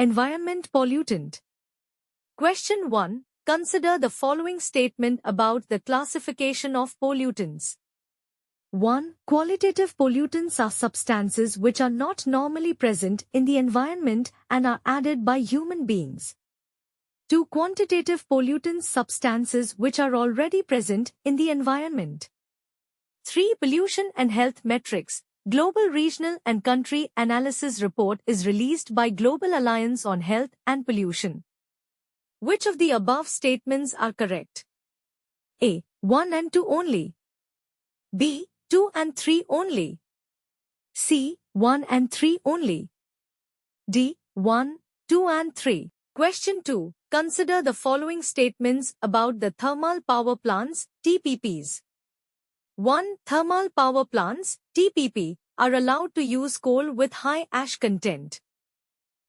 Environment pollutant. Question 1. Consider the following statement about the classification of pollutants. 1. Qualitative pollutants are substances which are not normally present in the environment and are added by human beings. 2. Quantitative pollutants substances which are already present in the environment. 3. Pollution and health metrics. Global Regional and Country Analysis Report is released by Global Alliance on Health and Pollution. Which of the above statements are correct? A. 1 and 2 only. B. 2 and 3 only. C. 1 and 3 only. D. 1, 2 and 3. Question 2. Consider the following statements about the thermal power plants, TPPs. 1. Thermal power plants, TPP, are allowed to use coal with high ash content.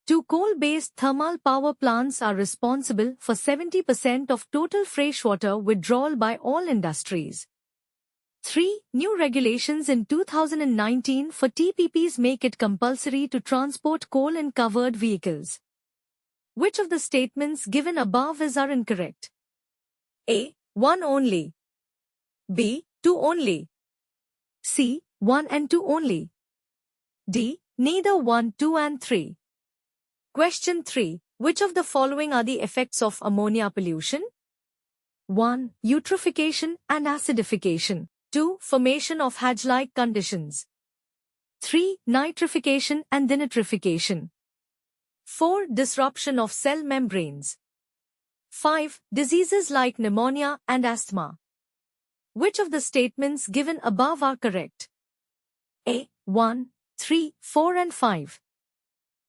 2. Coal-based thermal power plants are responsible for 70% of total freshwater withdrawal by all industries. 3. New regulations in 2019 for TPPs make it compulsory to transport coal in covered vehicles. Which of the statements given above are incorrect? A. 1 only. B. 2 only. C. 1 and 2 only. D. Neither 1, 2 and 3. Question 3. Which of the following are the effects of ammonia pollution? 1. Eutrophication and acidification. 2. Formation of Hajj-like conditions. 3. Nitrification and denitrification. 4. Disruption of cell membranes. 5. Diseases like pneumonia and asthma. Which of the statements given above are correct? A. 1, 3, 4 and 5.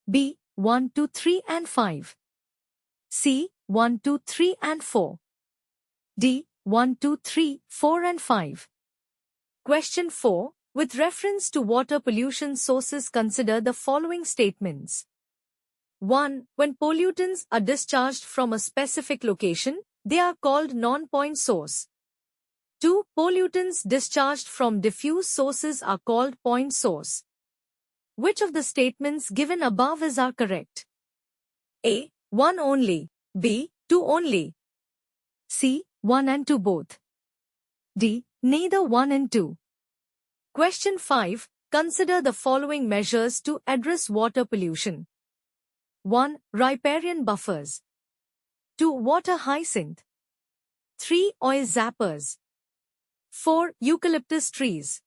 B. 1, 2, 3 and 5. C. 1, 2, 3 and 4. D. 1, 2, 3, 4 and 5. Question 4. With reference to water pollution sources, consider the following statements. 1. When pollutants are discharged from a specific location, they are called non-point source. 2. Pollutants discharged from diffuse sources are called point source. Which of the statements given above are correct? A. 1 only. B. 2 only. C. 1 and 2 both. D. Neither 1 and 2. Question 5. Consider the following measures to address water pollution. 1. Riparian buffers. 2. Water hyacinth. 3. Oil zappers. 4. Eucalyptus trees.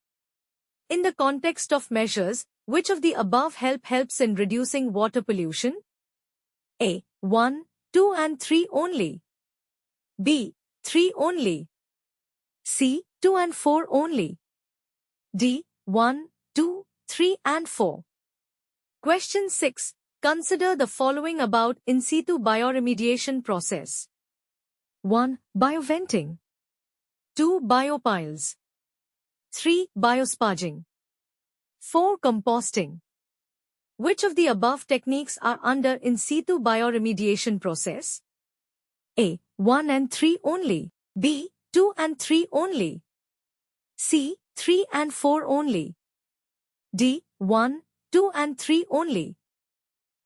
In the context of measures, which of the above helps in reducing water pollution? A. 1, 2 and 3 only. B. 3 only. C. 2 and 4 only. D. 1, 2, 3 and 4. Question 6. Consider the following about in situ bioremediation process. 1. Bioventing. 2. Biopiles. 3. Biospudging. 4. Composting. Which of the above techniques are under in situ bioremediation process? A. 1 and 3 only. B. 2 and 3 only. C. 3 and 4 only. D. 1, 2 and 3 only.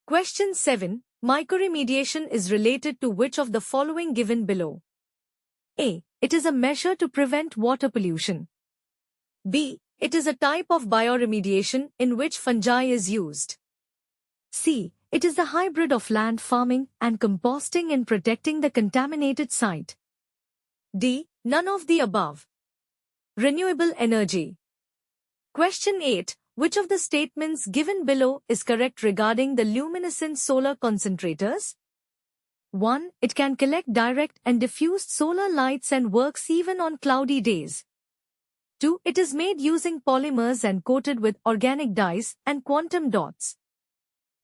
Question 7. Mycoremediation is related to which of the following given below? A. It is a measure to prevent water pollution. B. It is a type of bioremediation in which fungi is used. C. It is the hybrid of land farming and composting in protecting the contaminated site. D. None of the above. Renewable energy. Question 8. Which of the statements given below is correct regarding the luminescent solar concentrators? 1. It can collect direct and diffused solar lights and works even on cloudy days. 2. It is made using polymers and coated with organic dyes and quantum dots.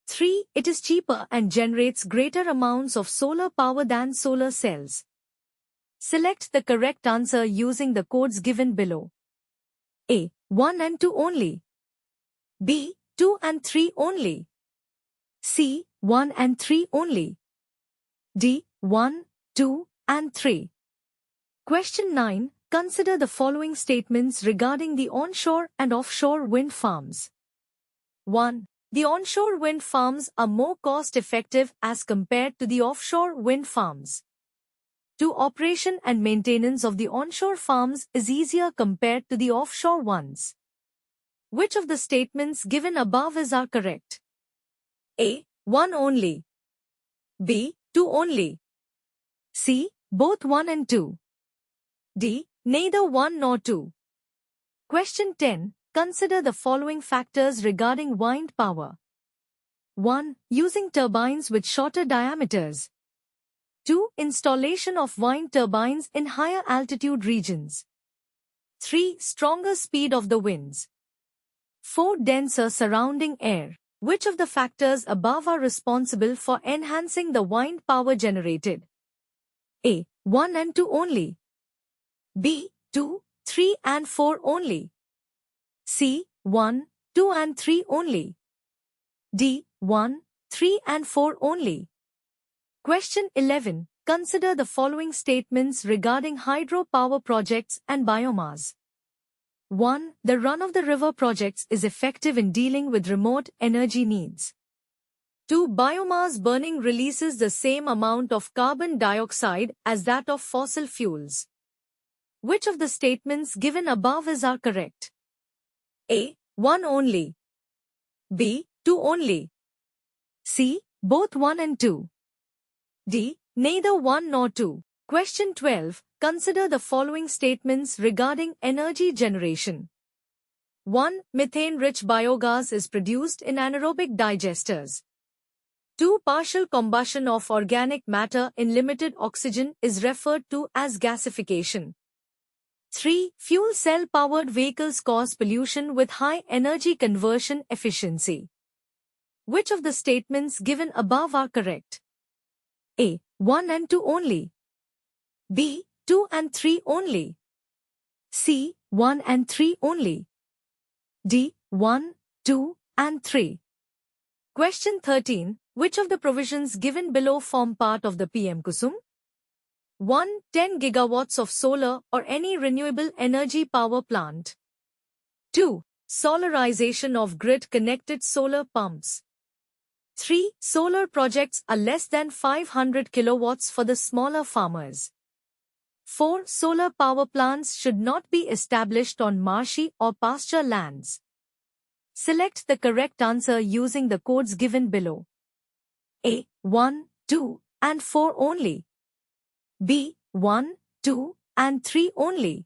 3. It is cheaper and generates greater amounts of solar power than solar cells. Select the correct answer using the codes given below. A. 1 and 2 only. B. 2 and 3 only. C. 1 and 3 only. D. 1, 2, and 3. Question 9. Consider the following statements regarding the onshore and offshore wind farms. 1. The onshore wind farms are more cost-effective as compared to the offshore wind farms. 2. Operation and maintenance of the onshore farms is easier compared to the offshore ones. Which of the statements given above are correct? A. 1 only. B. 2 only. C. Both 1 and 2. D. Neither 1 nor 2. Question 10. Consider the following factors regarding wind power. 1. Using turbines with shorter diameters. 2. Installation of wind turbines in higher altitude regions. 3. Stronger speed of the winds. 4. Denser surrounding air. Which of the factors above are responsible for enhancing the wind power generated? A. 1 and 2 only. B. 2, 3 and 4 only. C. 1, 2 and 3 only. D. 1, 3 and 4 only. Question 11. Consider the following statements regarding hydropower projects and biomass. 1. The run-of-the-river projects is effective in dealing with remote energy needs. 2. Biomass burning releases the same amount of carbon dioxide as that of fossil fuels. Which of the statements given above are correct? A. 1 only. B. 2 only. C. Both 1 and 2. D. Neither 1 nor 2. Question 12. Consider the following statements regarding energy generation. 1. Methane-rich biogas is produced in anaerobic digesters. 2. Partial combustion of organic matter in limited oxygen is referred to as gasification. 3. Fuel cell-powered vehicles cause pollution with high energy conversion efficiency. Which of the statements given above are correct? A. 1 and 2 only. B. 2 and 3 only. C. 1 and 3 only. D. 1, 2, and 3. Question 13. Which of the provisions given below form part of the PM Kusum? 1. 10 gigawatts of solar or any renewable energy power plant. 2. Solarization of grid-connected solar pumps. 3. Solar projects are less than 500 kilowatts for the smaller farmers. 4. Solar power plants should not be established on marshy or pasture lands. Select the correct answer using the codes given below. A. 1, 2, and 4 only. B. 1, 2, and 3 only.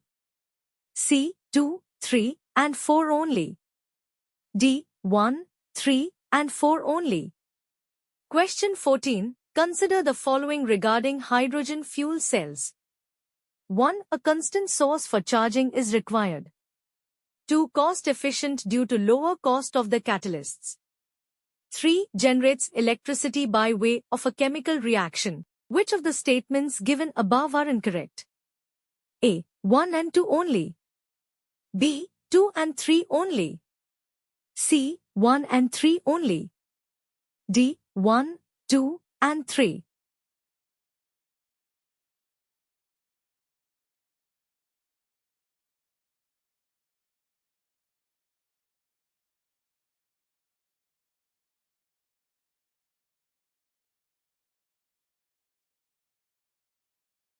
C. 2, 3, and 4 only. D. 1, 3, and 4 only. Question 14. Consider the following regarding hydrogen fuel cells. 1. A constant source for charging is required. 2. Cost-efficient due to lower cost of the catalysts. 3. Generates electricity by way of a chemical reaction. Which of the statements given above are incorrect? A. 1 and 2 only. B. 2 and 3 only. C. 1 and 3 only. D. 1, 2, and 3.